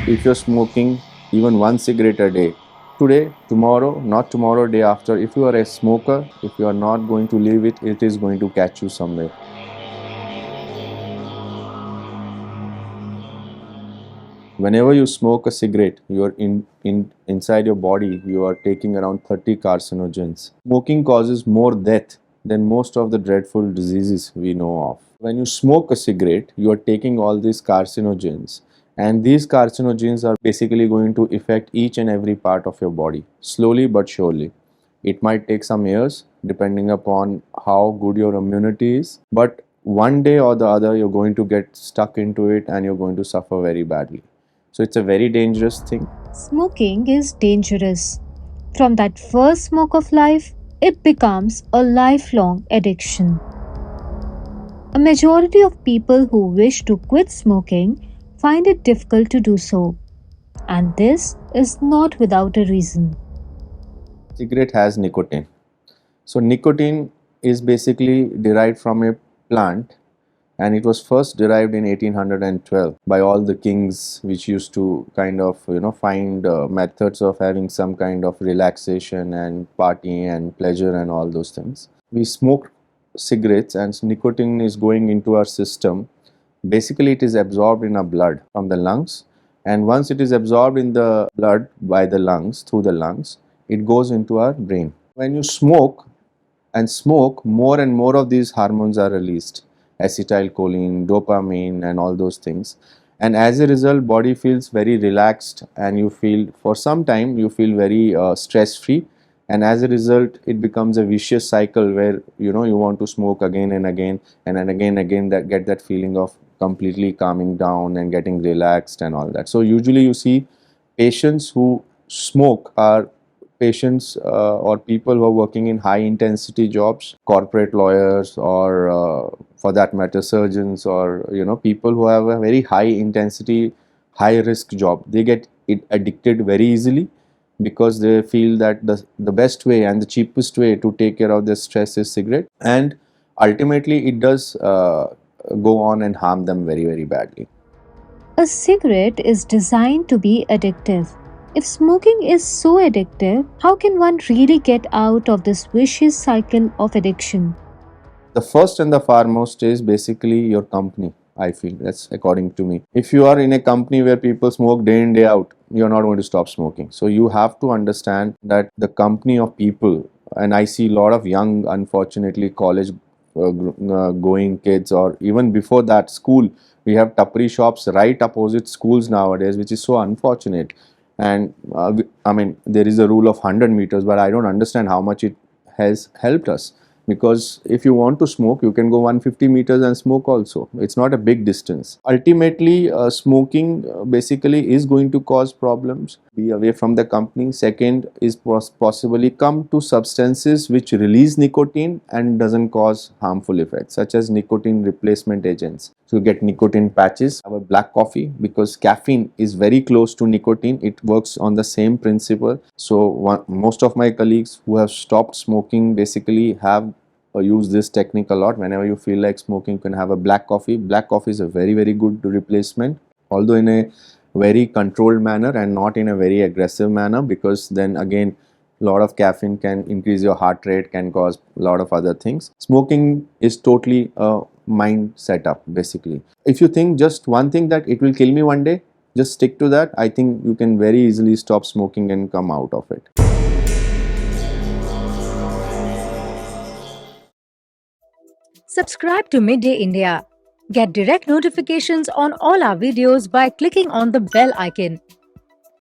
If you're smoking even one cigarette a day, today, tomorrow, not tomorrow, day after, if you are a smoker, if you are not going to leave it, it is going to catch you somewhere. Whenever you smoke a cigarette, you're inside your body, you are taking around 30 carcinogens. Smoking causes more death than most of the dreadful diseases we know of. When you smoke a cigarette, you are taking all these carcinogens, and these carcinogens are basically going to affect each and every part of your body, slowly but surely. It might take some years depending upon how good your immunity is, but one day or the other, you're going to get stuck into it and you're going to suffer very badly. So it's a very dangerous thing. Smoking is dangerous. From that first smoke of life, it becomes a lifelong addiction. A majority of people who wish to quit smoking find it difficult to do so, and this is not without a reason. Cigarette has nicotine. So nicotine is basically derived from a plant, and it was first derived in 1812 by all the kings which used to kind of find methods of having some kind of relaxation and party and pleasure and all those things. We smoke cigarettes and nicotine is going into our system. Basically it is absorbed in our blood from the lungs, and once it is absorbed in the blood by the lungs, through the lungs, it goes into our brain. When you smoke and smoke, more and more of these hormones are released: acetylcholine, dopamine, and all those things. And as a result, body feels very relaxed, and you feel, for some time, you feel very stress free. And as a result, it becomes a vicious cycle where you want to smoke again and again, and then again that get that feeling of completely calming down and getting relaxed and all that. So usually you see patients who smoke are patients or people who are working in high intensity jobs, corporate lawyers, or for that matter surgeons, or people who have a very high intensity, high risk job. They get it addicted very easily because they feel that the best way and the cheapest way to take care of their stress is cigarette, and ultimately it does go on and harm them very, very badly. A cigarette is designed to be addictive. If smoking is so addictive, how can one really get out of this vicious cycle of addiction? The first and the foremost is basically your company. I feel that's according to me. If you are in a company where people smoke day in day out, you're not going to stop smoking. So you have to understand that the company of people, and I see a lot of young, unfortunately, college going kids, or even before that, school. We have tapri shops right opposite schools nowadays, which is so unfortunate. And I mean, there is a rule of 100 meters, but I don't understand how much it has helped us, because if you want to smoke, you can go 150 meters and smoke also. It's not a big distance. Ultimately smoking basically is going to cause problems. Be away from the company. Second is possibly come to substances which release nicotine and doesn't cause harmful effects, such as nicotine replacement agents. So you get nicotine patches. Our black coffee, because caffeine is very close to nicotine, it works on the same principle. So most of my colleagues who have stopped smoking basically have use this technique a lot. Whenever you feel like smoking, you can have a black coffee. Black coffee is a very, very good replacement, although in a very controlled manner and not in a very aggressive manner, because then again a lot of caffeine can increase your heart rate, can cause a lot of other things. Smoking is totally a mind setup basically. If you think just one thing, that it will kill me one day, just stick to that. I think you can very easily stop smoking and come out of it. Subscribe to Midday India. Get direct notifications on all our videos by clicking on the bell icon.